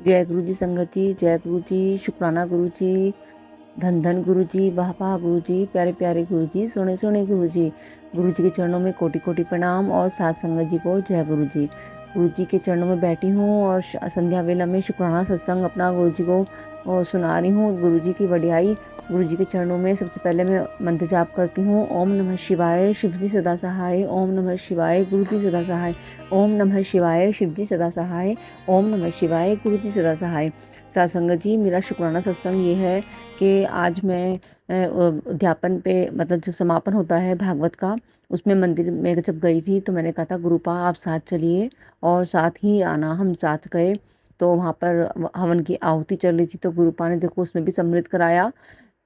जय गुरु जी संगत जी, जय गुरु जी, शुक्राना गुरु जी, धन धन गुरु जी, वाह वाह गुरु जी, प्यारे प्यारे गुरु जी, सोने सोने गुरु जी। गुरु जी के चरणों में कोटि कोटि प्रणाम और साथ संगत जी को जय गुरु जी। गुरु जी के चरणों में बैठी हूँ और संध्या वेला में शुक्राना सत्संग अपना गुरु जी को सुना रही हूँ। गुरु जी की वडियाई गुरु जी के चरणों में सबसे पहले मैं मंत्र जाप करती हूँ। ओम नमः शिवाय, शिव जी सदा सहाय। ओम नमः शिवाय, गुरु जी सदा सहाय। ओम नमः शिवाय, शिव जी सदा सहाय। ओम नमः शिवाय, गुरु जी सदा सहाय। साथ संगत जी, मेरा शुक्राना सत्संग ये है कि आज मैं अध्यापन पे मतलब जो समापन होता है भागवत का, उसमें मंदिर में जब गई थी तो मैंने कहा था गुरुपा आप साथ चलिए और साथ ही आना। हम साथ गए तो वहाँ पर हवन की आहुति चल रही थी, तो गुरुपा ने देखो उसमें भी सम्मिलित कराया,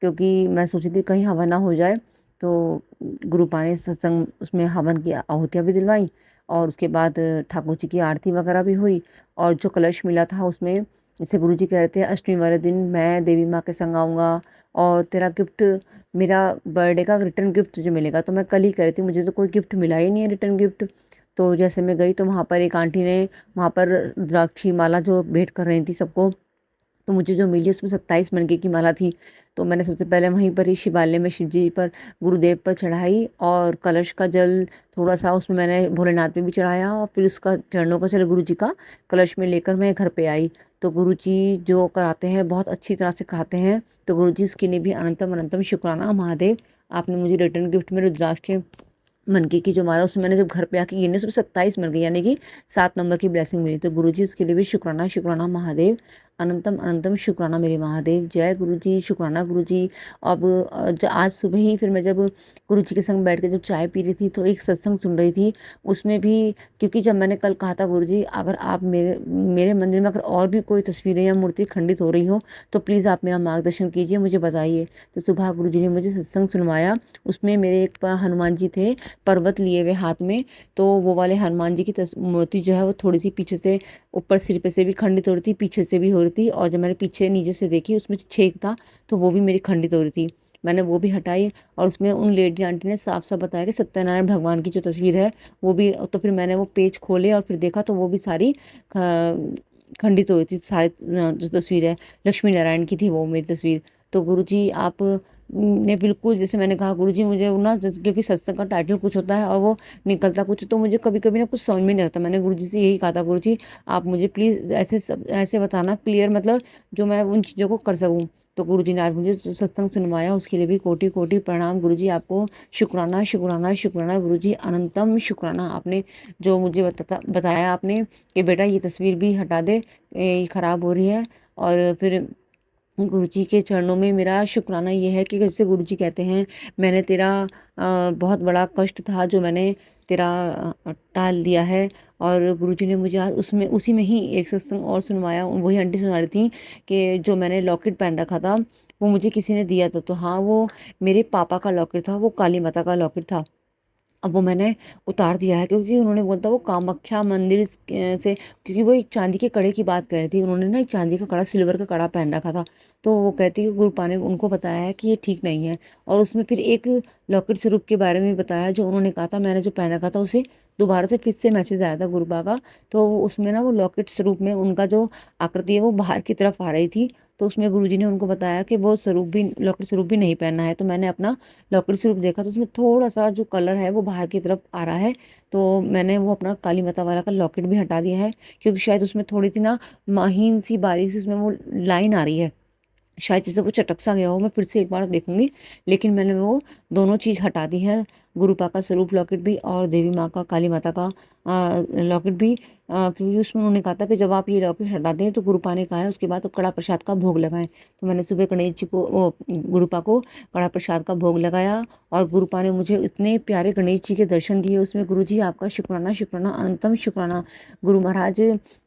क्योंकि मैं सोची थी कहीं हवन ना हो जाए। तो गुरुपा ने सत्संग उसमें हवन की आहुतियाँ भी दिलवाई और उसके बाद ठाकुर जी की आरती वगैरह भी हुई। और जो कलश मिला था उसमें, जैसे गुरु जी कह रहे थे अष्टमी वाले दिन मैं देवी माँ के संग आऊँगा और तेरा गिफ्ट, मेरा बर्थडे का रिटर्न गिफ्ट जो मिलेगा। तो मैं कल ही कह रही थी मुझे तो कोई गिफ्ट मिला ही नहीं है रिटर्न गिफ्ट। तो जैसे मैं गई तो वहाँ पर एक आंटी ने वहाँ पर रुद्राक्षी माला जो भेंट कर रही थी सबको, तो मुझे जो मिली उसमें 27 मनके की माला थी। तो मैंने सबसे पहले वहीं पर ही शिवालय में शिव जी पर, गुरुदेव पर चढ़ाई और कलश का जल थोड़ा सा उसमें मैंने भोलेनाथ पे भी चढ़ाया और फिर उसका चरणों का जल गुरु जी का कलश में लेकर मैं घर पे आई। तो गुरु जी जो कराते हैं बहुत अच्छी तरह से कराते हैं। तो गुरु जी इसके लिए भी अनंतम अनंतम शुक्राना महादेव। आपने मुझे रिटर्न गिफ्ट में रुद्राक्ष के मनके की जो माला, उसमें मैंने जब घर पे आके गिने उसमें 27 मिल गई, यानी कि 7 नंबर की ब्लेसिंग मिली। तो गुरु जी उसके लिए भी शुक्राना शुक्राना महादेव, अनंतम अनंतम शुक्राना मेरे महादेव। जय गुरु जी, शुक्राना गुरु जी। अब आज सुबह ही फिर मैं जब गुरु जी के संग बैठ के जब चाय पी रही थी तो एक सत्संग सुन रही थी। उसमें भी, क्योंकि जब मैंने कल कहा था गुरु जी अगर आप मेरे मेरे मंदिर में अगर और भी कोई तस्वीरें या मूर्ति खंडित हो रही हो तो प्लीज़ आप मेरा मार्गदर्शन कीजिए, मुझे बताइए। तो सुबह गुरु जी ने मुझे सत्संग सुनवाया। उसमें मेरे एक हनुमान जी थे पर्वत लिए हुए हाथ में। तो वो वाले हनुमान जी की मूर्ति जो है वो थोड़ी सी पीछे से, ऊपर सिर पे से भी खंडित हो रही थी, पीछे से भी हो रही थी, और जब मैंने पीछे नीचे से देखी उसमें छेद था तो वो भी मेरी खंडित हो रही थी। मैंने वो भी हटाई और उसमें उन लेडी आंटी ने साफ साफ बताया कि सत्यनारायण भगवान की जो तस्वीर है वो भी। तो फिर मैंने वो पेज खोले और फिर देखा तो वो भी सारी खंडित हो रही थी। सारी जो तस्वीर है लक्ष्मी नारायण की थी वो मेरी तस्वीर। तो गुरु जी आप ने बिल्कुल, जैसे मैंने कहा गुरु जी मुझे वो ना, क्योंकि सत्संग का टाइटल कुछ होता है और वो निकलता कुछ, तो मुझे कभी कभी ना कुछ समझ में नहीं आता। मैंने गुरु जी से यही कहा था गुरु जी आप मुझे प्लीज़ ऐसे ऐसे बताना क्लियर, मतलब जो मैं उन चीज़ों को कर सकूँ। तो गुरु जी ने आज मुझे सत्संग सुनवाया, उसके लिए भी कोटि कोटि प्रणाम गुरु जी आपको। शुक्राना शुक्राना शुक्राना गुरु जी, अनंतम शुक्राना। आपने जो मुझे बताया आपने कि बेटा ये तस्वीर भी हटा दे, ये ख़राब हो रही है। और फिर गुरु जी के चरणों में मेरा शुक्राना ये है कि जैसे गुरु जी कहते हैं मैंने तेरा बहुत बड़ा कष्ट था जो मैंने तेरा टाल दिया है। और गुरु जी ने मुझे आज उसमें उसी में ही एक सत्संग और सुनवाया। वही आंटी सुना रही थी कि जो मैंने लॉकेट पहन रखा था वो मुझे किसी ने दिया था। तो हाँ, वो मेरे पापा का लॉकेट था, वो काली माता का लॉकेट था। अब वो मैंने उतार दिया है, क्योंकि उन्होंने बोलता वो कामाख्या मंदिर से, क्योंकि वो एक चांदी के कड़े की बात कर रही थी। उन्होंने ना एक चांदी का कड़ा, सिल्वर का कड़ा पहन रखा था। तो वो कहती है गुरुपा ने उनको बताया है कि ये ठीक नहीं है। और उसमें फिर एक लॉकेट स्वरूप के बारे में बताया जो उन्होंने कहा था मैंने जो पहन रखा था उसे दोबारा से फिर से मैसेज आया था गुरुपा का। तो उसमें ना वो लॉकेट स्वरूप में उनका जो आकृति है वो बाहर की तरफ आ रही थी। तो उसमें गुरुजी ने उनको बताया कि वो स्वरूप भी, लॉकेट स्वरूप भी नहीं पहनना है। तो मैंने अपना लॉकेट स्वरूप देखा तो उसमें थोड़ा सा जो कलर है वो बाहर की तरफ आ रहा है। तो मैंने वो अपना काली माता वाला का लॉकेट भी हटा दिया है, क्योंकि शायद उसमें थोड़ी सी ना महीन सी बारीक सी उसमें वो लाइन आ रही है, शायद जैसे वो चटक सा गया हो। मैं फिर से एक बार देखूंगी, लेकिन मैंने वो दोनों चीज़ हटा दी है, गुरुपा का स्वरूप लॉकेट भी और देवी माँ का, काली माता का लॉकेट भी। क्योंकि उसमें उन्होंने कहा था कि जब आप ये लॉकेट हटा दें तो गुरुपा ने कहा है उसके बाद तो कड़ा प्रसाद का भोग लगाएं। तो मैंने सुबह गणेश जी को, गुरुपा को कड़ा प्रसाद का भोग लगाया और गुरुपा ने मुझे इतने प्यारे गणेश जी के दर्शन दिए। उसमें गुरु जी आपका शुक्राना शुक्राना, अनंतम शुक्राना। गुरु महाराज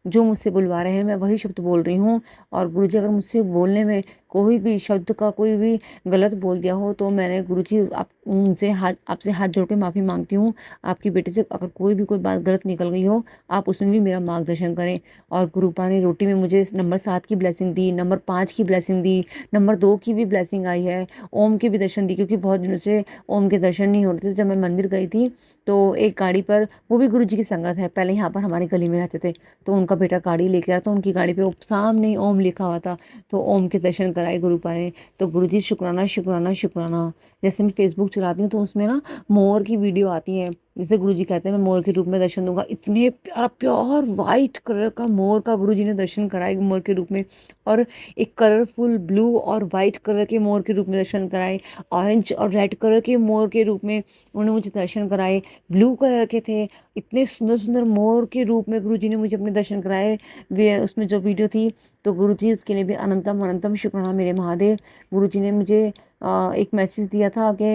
जो मुझसे बुलवा रहे हैं मैं वही शब्द बोल रही हूँ। और गुरु जी अगर मुझसे बोलने में कोई भी शब्द का कोई भी गलत बोल दिया हो तो मैंने गुरु जी आप उनसे हाथ आपसे हाथ जोड़ के माफ़ी मांगती हूँ आपकी बेटे से, अगर कोई बात गलत निकल गई हो आप उसमें भी मेरा मार्गदर्शन करें। और गुरुपा ने रोटी में मुझे नंबर 7 की ब्लेसिंग दी, नंबर 5 की ब्लेसिंग दी, नंबर 2 की भी ब्लेसिंग आई है, ओम के भी दर्शन दी, क्योंकि बहुत दिनों से ओम के दर्शन नहीं हो रहे थे। जब मैं मंदिर गई थी तो एक गाड़ी पर, वो भी गुरु जी की संगत है, पहले यहाँ पर हमारी गली में रहते थे, तो उनका बेटा गाड़ी लेके आया था, उनकी गाड़ी पे सामने ही ओम लिखा हुआ था, तो ओम के दर्शन कराए गुरुपा ने। तो गुरु जी शुक्राना शुक्राना शुक्राना। जैसे मैं फेसबुक चलाती हूँ तो उसमें ना मोर की वीडियो आती है, जैसे गुरुजी कहते हैं मैं मोर के रूप में दर्शन दूंगा, इतने प्यारा प्योर वाइट कलर का मोर का गुरुजी ने दर्शन कराए मोर के रूप में, और एक कलरफुल ब्लू और वाइट कलर के मोर के रूप में दर्शन कराए, ऑरेंज और रेड कलर के मोर के रूप में उन्होंने मुझे दर्शन कराए, ब्लू कलर के थे, इतने सुंदर सुंदर मोर के रूप में गुरुजी ने मुझे अपने दर्शन कराए। वे उसमें जो वीडियो थी, तो गुरुजी उसके लिए भी अनंतम अनंतम शुक्राना मेरे महादेव। गुरुजी ने मुझे एक मैसेज दिया था कि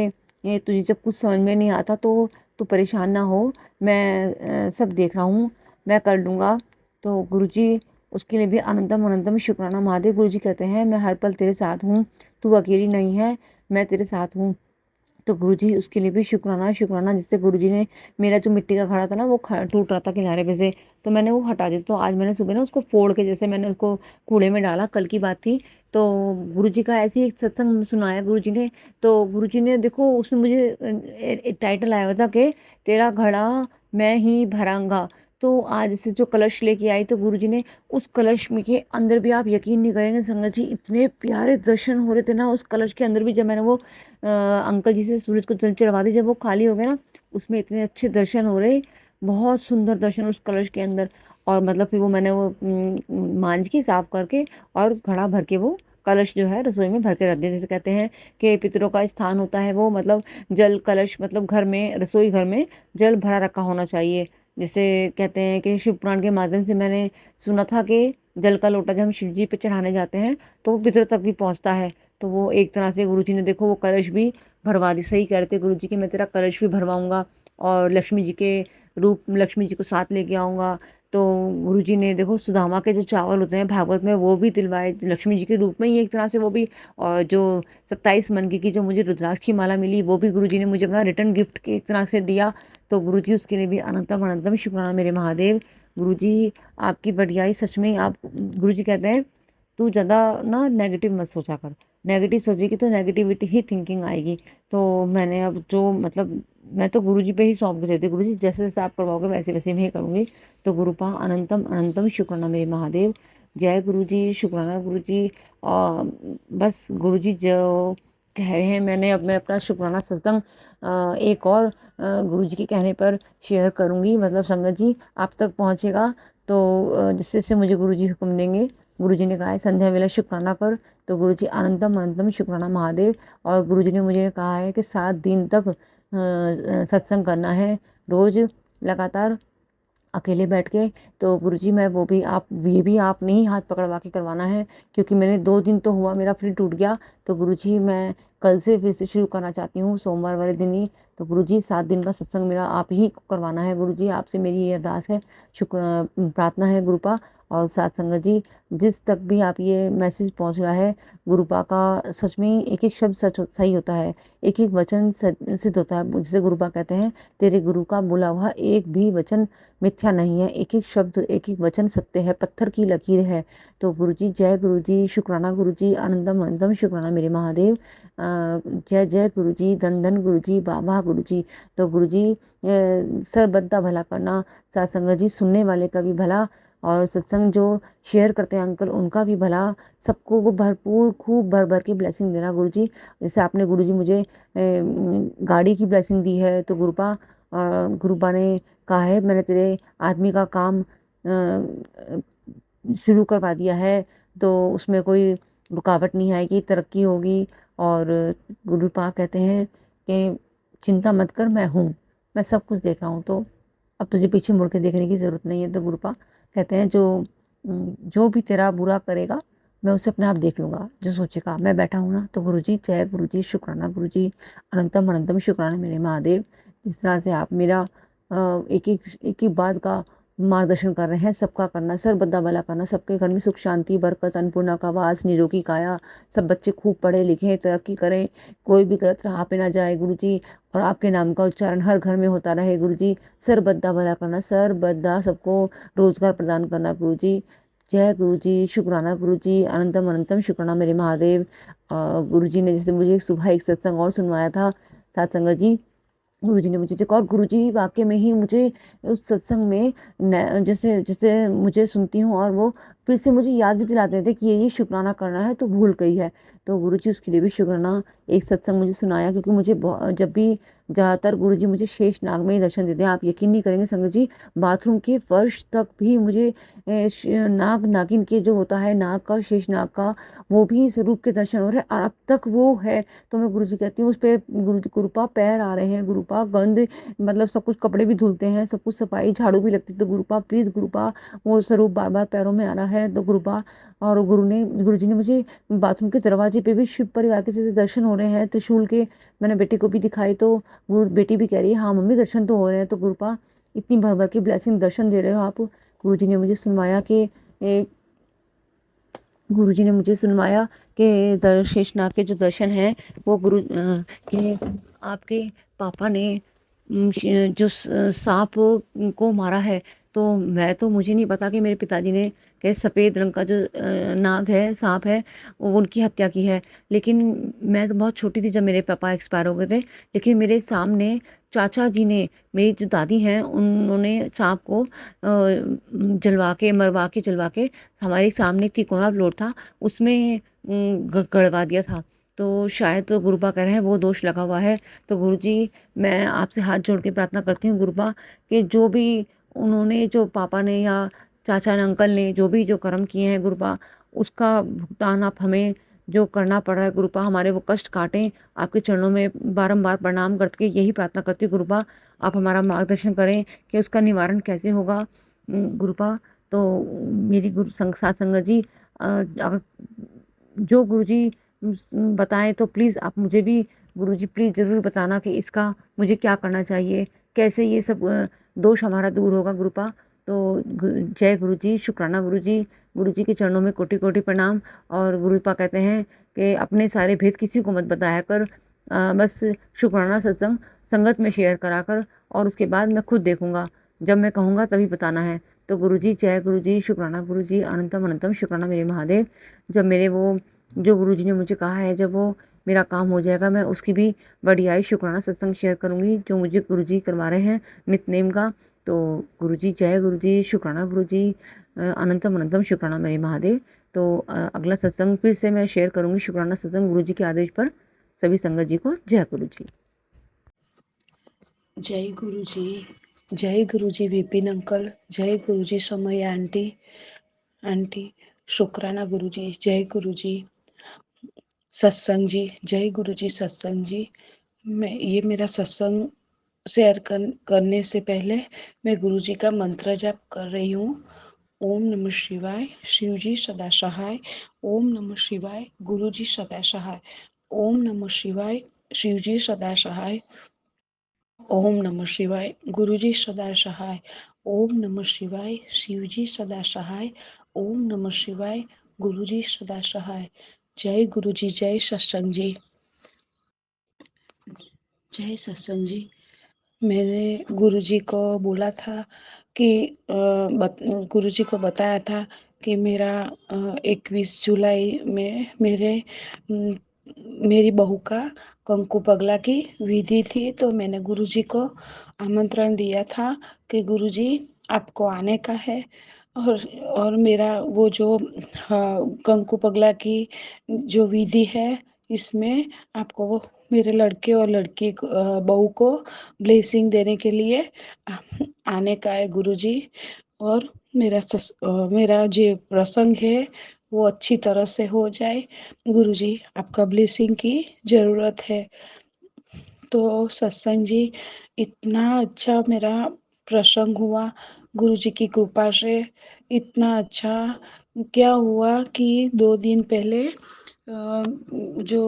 ये तुझे जब कुछ समझ में नहीं आता तो तू परेशान ना हो, मैं सब देख रहा हूँ, मैं कर लूँगा। तो गुरुजी उसके लिए भी अनंतम अनंतम शुक्राना महादेव। गुरुजी कहते हैं मैं हर पल तेरे साथ हूँ, तू अकेली नहीं है, मैं तेरे साथ हूँ। तो गुरुजी उसके लिए भी शुक्राना शुक्राना, जिससे गुरुजी ने मेरा जो मिट्टी का घड़ा था ना वो टूट रहा था किनारे पे से, तो मैंने वो हटा दिया। तो आज मैंने सुबह ना उसको फोड़ के, जैसे मैंने उसको कूड़े में डाला, कल की बात थी। तो गुरुजी का ऐसे ही एक सत्संग सुनाया गुरुजी ने, तो गुरुजी ने देखो उसमें मुझे एक टाइटल आया हुआ था कि तेरा घड़ा मैं ही भरांगा। तो आज से जो कलश लेके आई, तो गुरुजी ने उस कलश में के अंदर भी, आप यकीन नहीं करेंगे संगत जी, इतने प्यारे दर्शन हो रहे थे ना उस कलश के अंदर भी। जब मैंने वो अंकल जी से सूरज को जल चढ़वा दी, जब वो खाली हो गए ना, उसमें इतने अच्छे दर्शन हो रहे, बहुत सुंदर दर्शन उस कलश के अंदर। और मतलब फिर वो मैंने वो मांझ के साफ करके और घड़ा भर के वो कलश जो है रसोई में भर के रख दिया। जैसे कहते हैं कि पितरों का स्थान होता है वो, मतलब जल कलश, मतलब घर में, रसोई घर में जल भरा रखा होना चाहिए। जैसे कहते हैं कि शिव पुराण के माध्यम से मैंने सुना था कि जल का लोटा जब हम शिव जी पे चढ़ाने जाते हैं तो वो पितरों तक भी पहुंचता है। तो वो एक तरह से गुरुजी ने देखो वो कलश भी भरवा दी। सही कह रहे थे गुरुजी कि मैं तेरा कलश भी भरवाऊंगा, और लक्ष्मी जी के रूप, लक्ष्मी जी को साथ लेके आऊंगा। तो गुरुजी ने देखो सुदामा के जो चावल होते हैं भागवत में, वो भी दिलवाए लक्ष्मी जी के रूप में ही एक तरह से वो भी। और जो 27 मन की जो मुझे रुद्राक्ष की माला मिली, वो भी गुरुजी ने मुझे अपना रिटर्न गिफ्ट के एक तरह से दिया। तो गुरुजी उसके लिए भी अनंतम अनंतम शुक्राना मेरे महादेव। गुरुजी आपकी बढ़ियाई सच में। आप, गुरुजी कहते हैं तू ज़्यादा ना नेगेटिव मत सोचा कर, नेगेटिव सोचेगी तो नेगेटिविटी ही थिंकिंग आएगी। तो मैंने अब जो, मतलब मैं तो गुरुजी पे ही सौंप के देती, गुरुजी जैसे जैसे आप करवाओगे वैसे वैसे मैं ही करूँगी। तो गुरुपा अनंतम अनंतम शुक्राना मेरे महादेव। जय गुरुजी, शुक्राना गुरुजी। और बस गुरुजी जो कह रहे हैं, मैंने अब मैं अपना शुक्राना सत्संग एक और गुरुजी के कहने पर शेयर करूँगी, मतलब संगत जी आप तक पहुँचेगा। तो जिससे से मुझे गुरुजी हुक्म देंगे। गुरुजी ने कहा है संध्या वेला शुक्राना कर, तो गुरुजी अनंतम अनंतम शुक्राना महादेव। और गुरुजी ने मुझे कहा है कि 7 दिन तक सत्संग करना है, रोज़ लगातार अकेले बैठ के। तो गुरुजी मैं वो भी, आप ये भी आपने ही हाथ पकड़वा के करवाना है, क्योंकि मैंने 2 दिन तो हुआ मेरा फिर टूट गया। तो गुरुजी मैं कल से फिर से शुरू करना चाहती हूँ, सोमवार वाले दिन ही। तो गुरुजी 7 दिन का सत्संग मेरा आप ही को करवाना है। गुरुजी आपसे मेरी ये अरदास है, शुक्र प्रार्थना है गुरुपा। और साथ संगत जी, जिस तक भी आप ये मैसेज पहुंच रहा है, गुरुपा का सच में एक एक शब्द सही होता है, एक एक वचन सिद्ध होता है। जिसे गुरुपा कहते हैं तेरे गुरु का बोला हुआ एक भी वचन मिथ्या नहीं है, एक एक शब्द एक एक वचन सत्य है, पत्थर की लकीर है। तो गुरुजी, जय गुरुजी, शुक्राना गुरुजी, अनंतम अनंतम शुक्राना मेरे महादेव। जय जय गुरुजी, धन धन गुरुजी, बाबा गुरुजी। तो गुरुजी सरबद्दा भला करना, साथ संगत जी सुनने वाले का भी भला, और सत्संग जो शेयर करते हैं अंकल उनका भी भला, सबको वो भरपूर खूब भर भर के ब्लेसिंग देना गुरुजी। जैसे आपने गुरुजी मुझे गाड़ी की ब्लेसिंग दी है, तो गुरुपा ने कहा है मैंने तेरे आदमी का काम शुरू करवा दिया है, तो उसमें कोई रुकावट नहीं आएगी, तरक्की होगी। और गुरुपा कहते हैं कि चिंता मत कर, मैं हूँ, मैं सब कुछ देख रहा हूँ, तो अब तुझे पीछे मुड़ के देखने की ज़रूरत नहीं है। तो गुरुपा कहते हैं जो भी तेरा बुरा करेगा मैं उसे अपने आप देख लूँगा, जो सोचेगा मैं बैठा हूँ ना। तो गुरुजी, जय गुरुजी, शुक्राना गुरुजी, अनंतम अनंतम शुक्राना मेरे महादेव। जिस तरह से आप मेरा एक एक बात का मार्गदर्शन कर रहे हैं, सबका करना, सर्वदा भला करना, सबके घर में सुख शांति बरकत अन्नपूर्णा का वास, निरोगी काया, सब बच्चे खूब पढ़े लिखें, तरक्की करें, कोई भी गलत राह पे ना जाए गुरुजी, और आपके नाम का उच्चारण हर घर में होता रहे गुरुजी। सर्वदा भला करना, सर्वदा सबको रोजगार प्रदान करना गुरुजी। जय गुरुजी, शुक्राना गुरुजी, अनंतम अनंतम शुक्राना मेरे महादेव। गुरुजी ने जैसे मुझे सुबह एक सत्संग और सुनवाया था सत्संग जी, गुरुजी ने मुझे देखा, और गुरुजी वाकई में ही मुझे उस सत्संग में जैसे जैसे मुझे सुनती हूँ और वो फिर से मुझे याद भी दिलाते थे कि ये शुक्राना करना है तो भूल गई है। तो गुरुजी उसके लिए भी शुक्राना। एक सत्संग मुझे सुनाया, क्योंकि मुझे जब भी ज़्यादातर गुरुजी मुझे शेष नाग में ही दर्शन देते हैं। आप यकीन नहीं करेंगे संगत जी, बाथरूम के फर्श तक भी मुझे नाग नागिन के जो होता है नाग का, शेष नाग का, वो भी स्वरूप के दर्शन हो रहे हैं, और अब तक वो है। तो मैं गुरुजी कहती हूँ उस पर गुरुपा पैर आ रहे हैं, गुरुपा गंद, मतलब सब कुछ कपड़े भी धुलते हैं, सब कुछ सफाई झाड़ू भी लगती है, तो गुरुपा प्लीज़ गुरुपा, वो स्वरूप बार बार पैरों में आ रहा है तो गुरुपा। और गुरुजी ने मुझे बाथरूम के दरवाजे पे भी शिव परिवार के जैसे दर्शन हो रहे हैं त्रिशूल के, मैंने बेटी को भी दिखाई, तो बेटी भी कह रही है हाँ मम्मी दर्शन तो हो रहे हैं। तो गुरुपा इतनी भर भर के ब्लेसिंग दर्शन दे रहे हो आप। गुरुजी ने मुझे सुनवाया कि गुरुजी ने मुझे सुनवाया कि शेषनाग के जो दर्शन हैं वो कि आपके पापा ने जो सांप को मारा है। तो मुझे नहीं पता कि मेरे पिताजी ने कैसे सफ़ेद रंग का जो नाग है, सांप है, वो उनकी हत्या की है। लेकिन मैं तो बहुत छोटी थी जब मेरे पापा एक्सपायर हो गए थे। लेकिन मेरे सामने चाचा जी ने, मेरी जो दादी हैं, उन्होंने सांप को जलवा के, मरवा के, जलवा के हमारे सामने एक तिकोना प्लॉट था उसमें गड़वा दिया था। तो शायद तो गुरुपा कह रहे हैं वो दोष लगा हुआ है। तो गुरुजी मैं आपसे हाथ जोड़ के प्रार्थना करती हूँ गुरुपा, कि जो भी उन्होंने, जो पापा ने या चाचा ने, अंकल ने जो भी जो कर्म किए हैं गुरुपा, उसका भुगतान आप हमें जो करना पड़ रहा है गुरुपा, हमारे वो कष्ट काटें। आपके चरणों में बारंबार प्रणाम करके यही प्रार्थना करती हूँ गुरुपा, आप हमारा मार्गदर्शन करें कि उसका निवारण कैसे होगा गुरुपा। तो मेरी साथ संगत जी, जो गुरुजी बताएं तो प्लीज़ आप मुझे भी गुरुजी प्लीज़ ज़रूर बताना कि इसका मुझे क्या करना चाहिए, कैसे ये सब दोष हमारा दूर होगा गुरुपा। तो जय गुरुजी, शुक्राना गुरुजी, गुरुजी के चरणों में कोटि कोटि प्रणाम। और गुरुपा कहते हैं कि अपने सारे भेद किसी को मत बताया कर, बस शुक्राना सत्संग संगत में शेयर करा कर, और उसके बाद मैं खुद देखूंगा, जब मैं कहूँगा तभी बताना है। तो गुरुजी, जय गुरुजी, शुक्राना गुरुजी, अनंतम अनंतम शुक्राना मेरे महादेव। जब मेरे वो जो गुरुजी ने मुझे कहा है, जब वो मेरा काम हो जाएगा, मैं उसकी भी बढ़ियाई शुक्राना सत्संग शेयर करूँगी जो मुझे गुरुजी करवा रहे हैं नित्यनेम का। तो गुरुजी, जय गुरुजी, शुक्राना गुरुजी, अनंतम अनंतम शुक्राना मेरे महादेव। तो अगला सत्संग फिर से मैं शेयर करूँगी शुक्राना सत्संग गुरुजी के आदेश पर। सभी संगत जी को जय गुरुजी। जय गुरुजी, जय गुरुजी विपिन अंकल, जय गुरुजी समय आंटी, आंटी शुक्राना गुरुजी, जय गुरुजी सत्संग जी, जय गुरुजी सत्संग जी। ये मेरा सत्संग शेयर करने से पहले मैं गुरुजी का मंत्र जाप कर रही हूँ। ओम नमः शिवाय, शिवजी सदा सहाय। ओम नमः शिवाय, गुरुजी सदा सहाय। ओम नमः शिवाय, शिवजी सदा सहाय। ओम नमः शिवाय, गुरुजी सदा सहाय। ओम नमः शिवाय, शिवजी सदा सहाय। ओम नमः शिवाय, गुरुजी सदा सहाय। जय गुरुजी, जय सत्संग जी, जय सत्संग जी। मैंने गुरुजी को बोला था कि गुरुजी को बताया था कि मेरा 21 जुलाई में मेरी बहू का कंकु पगला की विधि थी। तो मैंने गुरुजी को आमंत्रण दिया था कि गुरुजी आपको आने का है, और मेरा वो जो कंकु पगला की जो विधि है, इसमें आपको वो मेरे लड़के और लड़की बहू को ब्लेसिंग देने के लिए आने का है गुरुजी। और मेरा जो प्रसंग है वो अच्छी तरह से हो जाए। गुरुजी आपका ब्लेसिंग की ज़रूरत है। तो सत्संग जी, इतना अच्छा मेरा प्रसंग हुआ गुरुजी की कृपा से। इतना अच्छा क्या हुआ कि 2 दिन पहले जो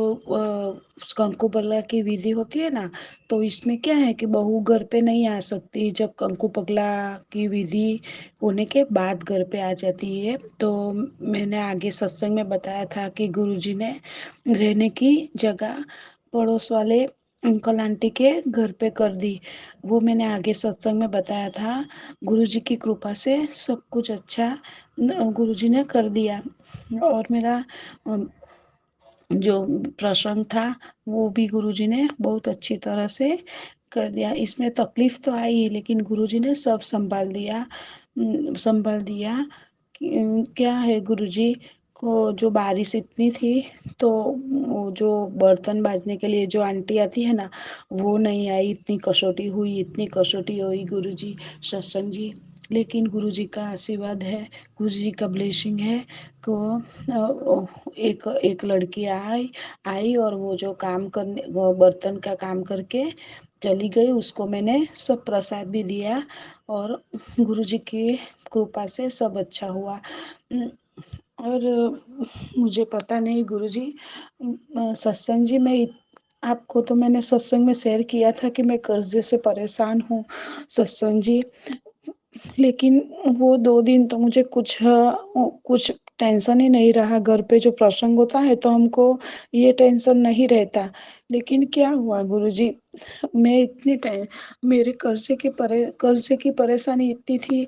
कंकु पगला की विधि होती है ना, तो इसमें क्या है कि बहू घर पे नहीं आ सकती, जब कंकु पगला की विधि होने के बाद घर पे आ जाती है। तो मैंने आगे सत्संग में बताया था कि गुरुजी ने रहने की जगह पड़ोस वाले अंकल आंटी के घर पे कर दी। वो मैंने आगे सत्संग में बताया था। गुरुजी की कृपा से सब कुछ अच्छा गुरुजी ने कर दिया। और मेरा जो प्रसंग था वो भी गुरुजी ने बहुत अच्छी तरह से कर दिया। इसमें तकलीफ तो आई लेकिन गुरुजी ने सब संभाल दिया। क्या है गुरुजी को जो बारिश इतनी थी, तो वो जो बर्तन बाजने के लिए जो आंटी आती है ना, वो नहीं आई। इतनी कसौटी हुई गुरुजी सत्संग जी। लेकिन गुरुजी का आशीर्वाद है, गुरुजी का ब्लेसिंग है। को एक एक लड़की आई आई और वो जो काम करने वो बर्तन का काम करके चली गई, उसको मैंने सब प्रसाद भी दिया। और गुरुजी की कृपा से सब अच्छा हुआ। और मुझे पता नहीं गुरुजी सत्संग जी में आपको तो मैंने सत्संग में शेयर किया था कि मैं कर्जे से परेशान हूँ सत्संग जी। लेकिन वो 2 दिन तो मुझे कुछ टेंशन ही नहीं रहा। घर पे जो प्रसंग होता है तो हमको ये टेंशन नहीं रहता। लेकिन क्या हुआ गुरुजी, मैं इतनी टें मेरे कर्ज़े की परेशानी इतनी थी,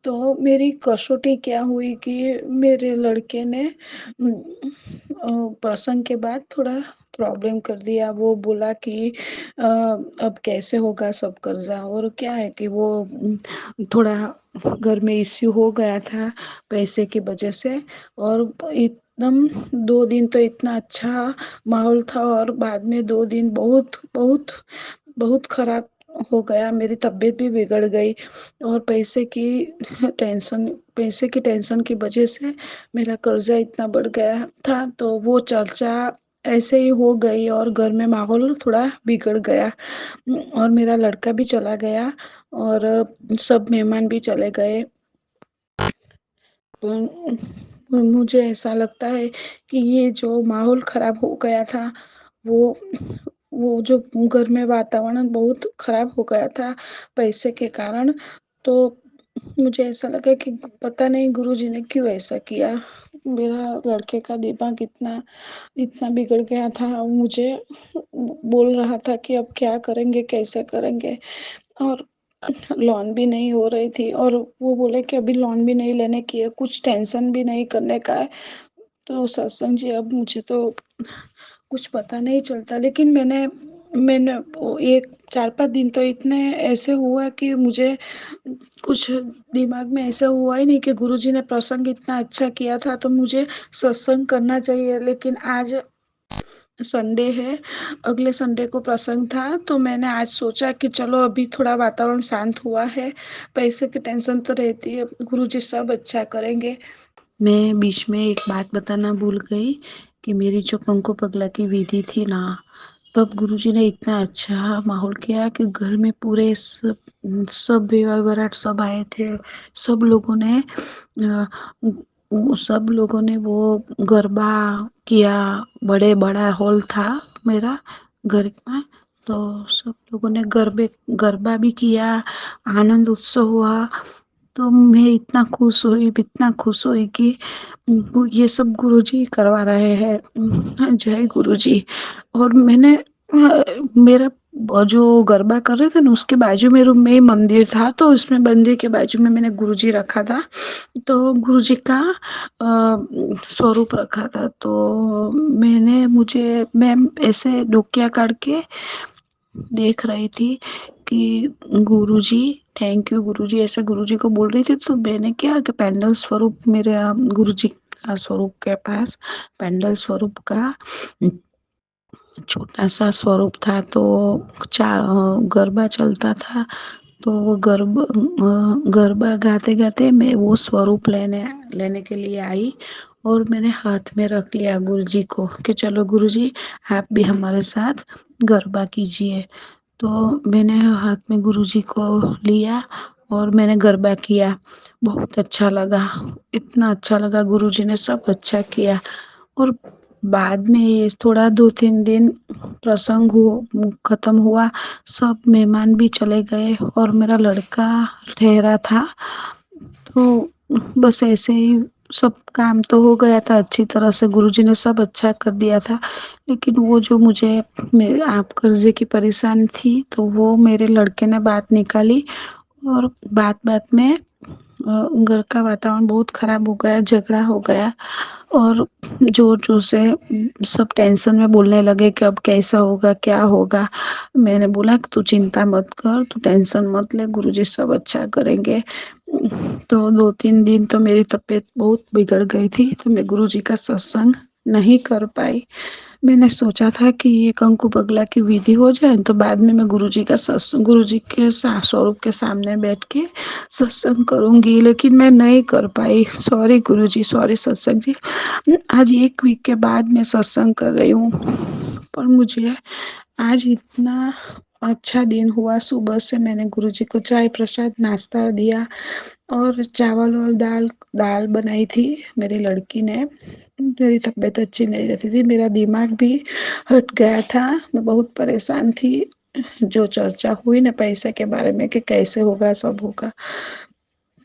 तो मेरी कसौटी क्या हुई कि मेरे लड़के ने प्रसंग के बाद थोड़ा प्रॉब्लम कर दिया। वो बोला कि अब कैसे होगा सब कर्जा। और क्या है कि वो थोड़ा घर में इश्यू हो गया था पैसे की वजह से। और एकदम 2 दिन तो इतना अच्छा माहौल था और बाद में 2 दिन बहुत बहुत बहुत खराब हो गया। मेरी तबीयत भी बिगड़ गई और पैसे की टेंशन की वजह से मेरा कर्जा इतना बढ़ गया था। तो वो चर्चा ऐसे ही हो गई और घर में माहौल थोड़ा बिगड़ गया। और मेरा लड़का भी चला गया और सब मेहमान भी चले गए। मुझे ऐसा लगता है कि ये जो माहौल खराब हो गया था, वो वो जो घर में वातावरण बहुत खराब हो गया था पैसे के कारण। तो मुझे ऐसा लगा कि पता नहीं गुरुजी ने क्यों ऐसा किया। मेरा लड़के का दिमाग इतना इतना बिगड़ गया था। मुझे बोल रहा था कि अब क्या करेंगे, कैसे करेंगे। और लोन भी नहीं हो रही थी और वो बोले कि अभी लोन भी नहीं लेने की है, कुछ टेंशन भी नहीं करने का है। तो सत्संग जी, अब मुझे तो कुछ पता नहीं चलता। लेकिन मैंने मैंने वो एक 4-5 दिन तो इतने ऐसे हुआ कि मुझे कुछ दिमाग में ऐसा हुआ ही नहीं कि गुरुजी ने प्रसंग इतना अच्छा किया था तो मुझे सत्संग करना चाहिए। लेकिन आज संडे है, अगले संडे को प्रसंग था, तो मैंने आज सोचा कि चलो अभी थोड़ा वातावरण शांत हुआ है, पैसे की टेंशन तो रहती है, गुरुजी सब अच्छा करेंगे। मैं बीच में एक बात बताना भूल गई कि मेरी जो कंकु पगला की विधि थी ना, तब गुरुजी ने इतना अच्छा माहौल किया कि घर में पूरे सब विवाह बारात सब आए थे। सब लोगों ने सब लोगों ने वो गरबा किया। बड़ा हॉल था मेरा घर में, तो सब लोगों ने गरबा भी किया, आनंद उत्सव हुआ। तो मैं इतना खुश हुई कि ये सब गुरुजी करवा रहे हैं। जय गुरुजी। और मैंने मेरा जो गरबा कर रहे थे ना, उसके बाजू में रूम में ही मंदिर था, तो उसमें मंदिर के बाजू में मैंने गुरुजी रखा था। तो गुरुजी का स्वरूप रखा था। तो मैं ऐसे डोकिया करके देख रही थी कि गुरुजी, थैंक यू गुरुजी, ऐसे गुरुजी को बोल रही थी। तो मैंने क्या कि पेंडल स्वरूप मेरे गुरुजी का स्वरूप के पास पेंडल स्वरूप का छोटा सा स्वरूप था। तो गरबा चलता था, तो वो गरबा गाते गाते मैं वो स्वरूप लेने लेने के लिए आई और मैंने हाथ में रख लिया गुरुजी को कि चलो गुरुजी, आप भी हमारे साथ गरबा कीजिए। तो मैंने हाथ में गुरुजी को लिया और मैंने गरबा किया। बहुत अच्छा लगा, इतना अच्छा लगा, गुरुजी ने सब अच्छा किया। और बाद में ये थोड़ा 2-3 दिन प्रसंग खत्म हुआ, सब मेहमान भी चले गए और मेरा लड़का ठहरा था। तो बस ऐसे ही सब काम तो हो गया था अच्छी तरह से, गुरुजी ने सब अच्छा कर दिया था। लेकिन वो जो मुझे मेरे आप कर्ज़े की परेशानी थी, तो वो मेरे लड़के ने बात निकाली और बात-बात में घर का वातावरण बहुत ख़राब हो गया, झगड़ा हो गया और ज़ोर-ज़ोर से सब टेंशन में बोलने लगे कि अब कैसा होगा, क्या होगा? मैंने बोला कि तू चिंता मत कर, तू टेंशन मत ले, गुरुजी सब अच्छा करेंगे। तो 2-3 दिन तो मेरी तबीयत बहुत बिगड़ गई थी, तो मैं गुरुजी का सत्संग नहीं कर पाई। मैंने सोचा था कि एक अंकु पगला की विधि हो जाए तो बाद में मैं गुरुजी के स्वरूप के सामने बैठ के सत्संग करूँगी, लेकिन मैं नहीं कर पाई। सॉरी गुरुजी, सॉरी सत्संग जी। आज 1 वीक के बाद मैं सत्संग कर रही हूँ, पर मुझे आज इतना अच्छा दिन हुआ। सुबह से मैंने गुरुजी को चाय प्रसाद नाश्ता दिया और चावल और दाल दाल बनाई थी मेरी लड़की ने। मेरी तबीयत अच्छी नहीं रहती थी, मेरा दिमाग भी हट गया था, मैं बहुत परेशान थी। जो चर्चा हुई ना पैसे के बारे में कि कैसे होगा, सब होगा,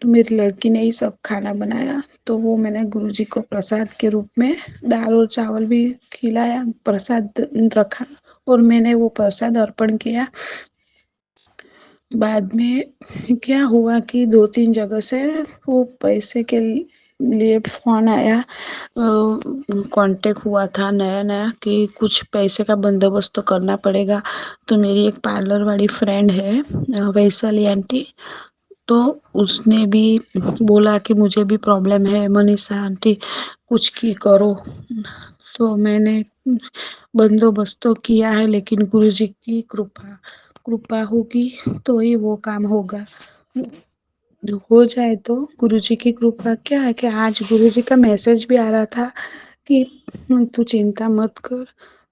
तो मेरी लड़की ने ही सब खाना बनाया, तो वो मैंने गुरुजी को प्रसाद के रूप में दाल और चावल भी खिलाया, प्रसाद रखा और मैंने वो प्रसाद अर्पण किया। बाद में क्या हुआ कि 2-3 जगह से वो पैसे के लिए फ़ोन आया, कॉन्टेक्ट हुआ था नया-नया कि कुछ पैसे का बंदोबस्त तो करना पड़ेगा। तो मेरी एक पार्लर वाली फ्रेंड है, वैशाली आंटी, तो उसने भी बोला कि मुझे भी प्रॉब्लम है मनीषा आंटी, कुछ की करो। तो मैंने बंदोबस्त तो किया है, लेकिन गुरुजी की कृपा कृपा होगी तो ही वो काम होगा। हो जाए तो गुरुजी की कृपा क्या है कि आज गुरुजी का मैसेज भी आ रहा था कि तू चिंता मत कर,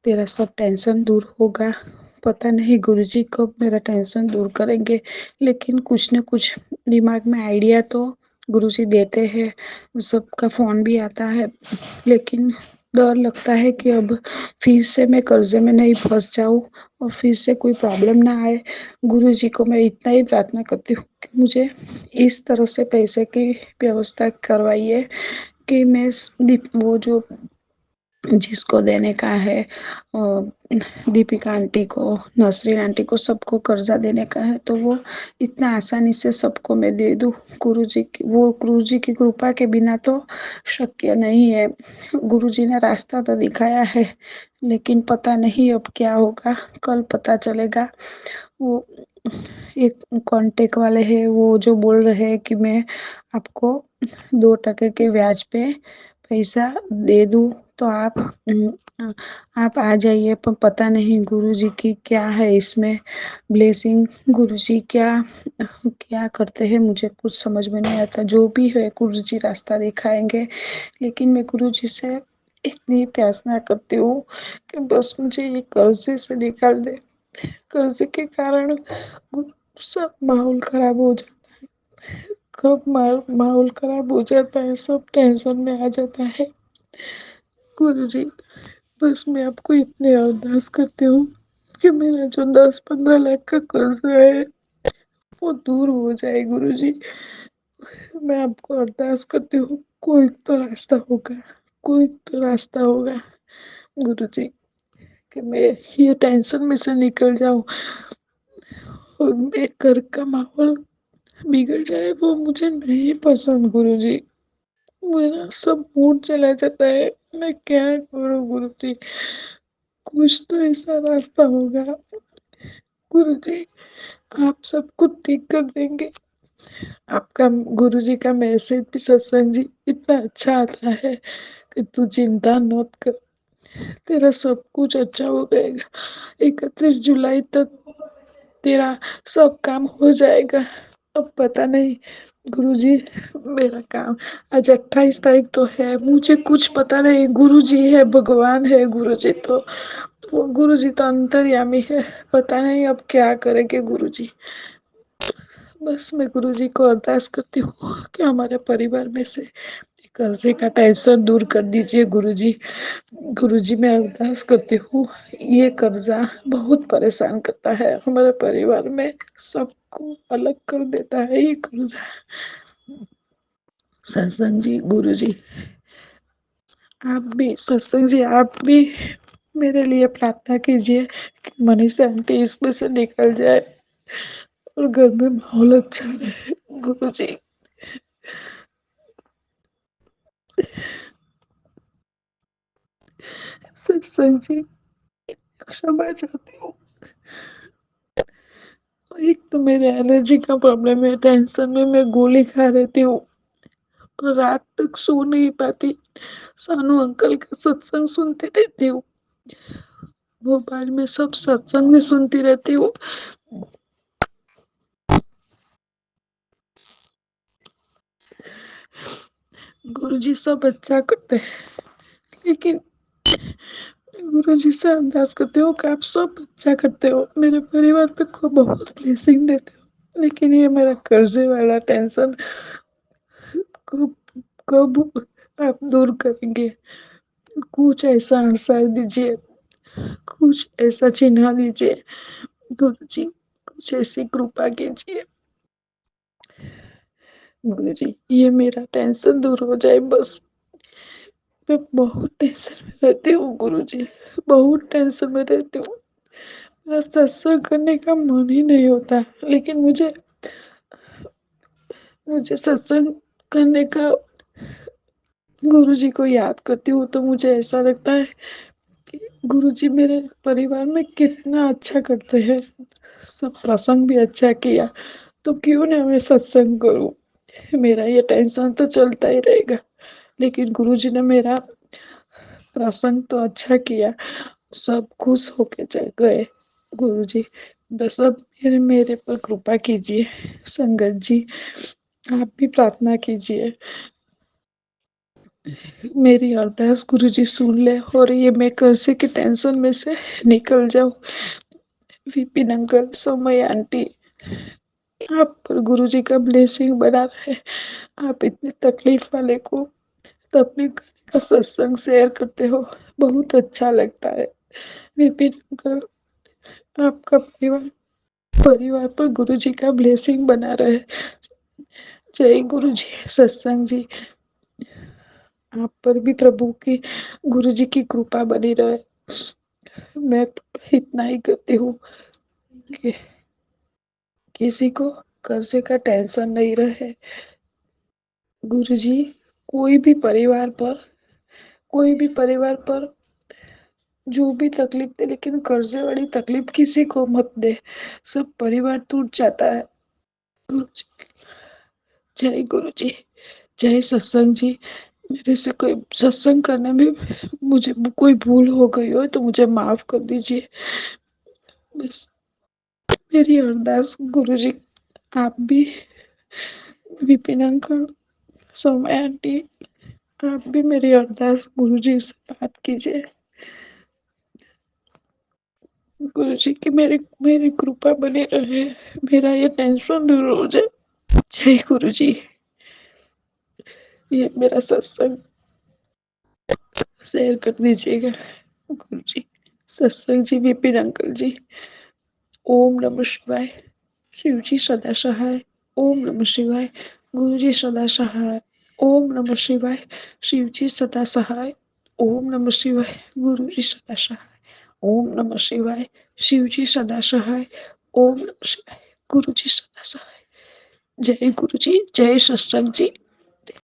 तेरा सब टेंशन दूर होगा। पता नहीं गुरुजी कब मेरा टेंशन दूर करेंगे, लेकिन कुछ न कुछ दिमाग में आइडिया तो गुरुजी देते हैं। सबका फ़ोन भी आता है, लेकिन डर लगता है कि अब फिर से मैं कर्ज़े में नहीं फँस जाऊँ और फिर से कोई प्रॉब्लम ना आए। गुरुजी को मैं इतना ही प्रार्थना करती हूँ कि मुझे इस तरह से पैसे की व्यवस्था करवाइए कि मैं वो जो जिसको देने का है, दीपिका आंटी को, नसरीन आंटी को, सबको कर्जा देने का है, तो वो इतना आसानी से सबको मैं दे दूँ। गुरुजी की कृपा के बिना तो शक्य नहीं है। गुरुजी ने रास्ता तो दिखाया है, लेकिन पता नहीं अब क्या होगा, कल पता चलेगा। वो एक कॉन्टेक्ट वाले हैं, वो जो बोल रहे हैं कि मैं आपको 2% के ब्याज पे पैसा दे दूँ, तो आप आ जाइए। पर पता नहीं गुरुजी की क्या है इसमें ब्लेसिंग, गुरुजी क्या क्या करते हैं मुझे कुछ समझ में नहीं आता। जो भी है गुरुजी रास्ता दिखाएँगे, लेकिन मैं गुरुजी से इतनी प्रार्थना करती हूँ कि बस मुझे ये कर्ज़े से निकाल दें। कर्ज़े के कारण सब माहौल ख़राब हो जाता है। कब माहौल ख़राब हो जाता है, सब टेंशन में आ जाता है। गुरुजी, बस मैं आपको इतनी अरदास करती हूँ कि मेरा जो 10-15 लाख का कर्ज़ा है, वो दूर हो जाए गुरुजी। मैं आपको अरदास करती हूँ, कोई तो रास्ता होगा, कोई तो रास्ता होगा गुरुजी, कि मैं ये टेंशन में से निकल जाऊँ और मेरे घर का माहौल बिगड़ जाए, वो मुझे नहीं पसंद गुरुजी। मेरा सब मूड चला जाता है, मैं क्या करूँ गुरुजी? कुछ तो ऐसा रास्ता होगा गुरुजी, आप सब कुछ ठीक कर देंगे। आपका गुरुजी का मैसेज भी सत्संग जी इतना अच्छा आता है कि तू चिंता मत कर, तेरा सब कुछ अच्छा हो जाएगा। 31 जुलाई तक तेरा सब काम हो जाएगा। अब पता नहीं गुरुजी, मेरा काम आज 28 तारीख तो है, मुझे कुछ पता नहीं। गुरुजी है, भगवान है गुरुजी तो, वो गुरुजी तो अंतर्यामी है। पता नहीं अब क्या करेंगे गुरुजी। बस मैं गुरुजी को अरदास करती हूँ कि हमारे परिवार में से कर्जे का टेंशन दूर कर दीजिए गुरुजी। गुरुजी मैं अरदास करती हूँ, ये कर्जा बहुत परेशान करता है हमारे परिवार में, सबको अलग कर देता है ये कर्जा। सत्संग जी, गुरुजी आप भी, सत्संग जी आप भी मेरे लिए प्रार्थना कीजिए कि मनीषा आंटी इसमें से निकल जाए और घर में माहौल अच्छा रहे। गुरुजी सत्संग जी क्षमा चाहती हूँ। एक तो मेरे एलर्जी का प्रॉब्लम है, टेंशन में मैं गोली खा रहती हूँ और रात तक सो नहीं पाती। सानू अंकल का सत्संग सुनती रहती हूँ, मोबाइल में सब सत्संग में सुनती रहती हूँ। गुरुजी सब अच्छा करते हैं, लेकिन गुरुजी से अरदास करती हूँ कि आप सब अच्छा करते हो, मेरे परिवार पे को बहुत ब्लेसिंग देते हो, लेकिन ये मेरा कर्जे वाला टेंशन कब कब आप दूर करेंगे? कुछ ऐसा आंसर दीजिए, कुछ ऐसा चिन्ह दीजिए गुरुजी, कुछ ऐसी कृपा कीजिए गुरुजी, ये मेरा टेंशन दूर हो जाए बस। मैं बहुत टेंशन में रहती हूँ गुरुजी, बहुत टेंशन में रहती हूँ। मेरा सत्संग करने का मन ही नहीं होता, लेकिन मुझे मुझे सत्संग करने का, गुरुजी को याद करती हूँ तो मुझे ऐसा लगता है कि गुरुजी मेरे परिवार में कितना अच्छा करते हैं। सब प्रसंग भी अच्छा किया, तो क्यों ना मैं सत्संग करूं। मेरा ये टेंशन तो चलता ही रहेगा, लेकिन गुरुजी ने मेरा प्रसंग तो अच्छा किया, सब खुश होके गए। गुरुजी बस अब मेरे मेरे पर कृपा कीजिए। संगत जी आप भी प्रार्थना कीजिए, मेरी अरदास गुरुजी सुन ले और ये मैं कर्जे की टेंशन में से निकल जाऊं। विपिन अंकल, सोमय आंटी, आप पर गुरुजी का ब्लेसिंग बना रहे। आप इतनी तकलीफ वाले को तकलीफ का सत्संग शेयर करते हो, बहुत अच्छा लगता है। विपिन अंकल, आपका परिवार परिवार पर गुरुजी का ब्लेसिंग बना रहे। जय गुरुजी। सत्संग जी आप पर भी प्रभु की, गुरुजी की कृपा बनी रहे। मैं तो इतना ही करती हूँ कि किसी को कर्जे का टेंशन नहीं रहे। गुरुजी कोई भी परिवार पर, कोई भी परिवार पर जो भी तकलीफ दे, लेकिन कर्जे वाली तकलीफ किसी को मत दे, सब परिवार टूट जाता है। गुरुजी जय गुरुजी, जय सत्संग जी। मेरे से कोई सत्संग करने में मुझे कोई भूल हो गई हो तो मुझे माफ कर दीजिए। बस मेरी अरदास गुरुजी, आप भी, विपिन अंकल, सौम्या आंटी, आप भी मेरी अरदास गुरुजी से बात कीजिए गुरुजी की मेरी मेरी कृपा बनी रहे, मेरा ये टेंशन दूर हो जाए। जय गुरुजी। ये मेरा सत्संग शेयर कर दीजिएगा गुरुजी। सत्संग जी, विपिन अंकल जी। ओम नमः शिवाय। शिव जी सदा सहाय। ओम नमः शिवाय। गुरु जी सदा सहाय। ओम नमः शिवाय। शिव जी सदा सहाय। ओम नमः शिवाय। गुरु जी सदा सहाय। ओम नमः शिवाय। शिव जी सदा सहाय। ओम नमः शिवाय। गुरु जी सदा सहाय। जय गुरु जी, जय सत्संग जी।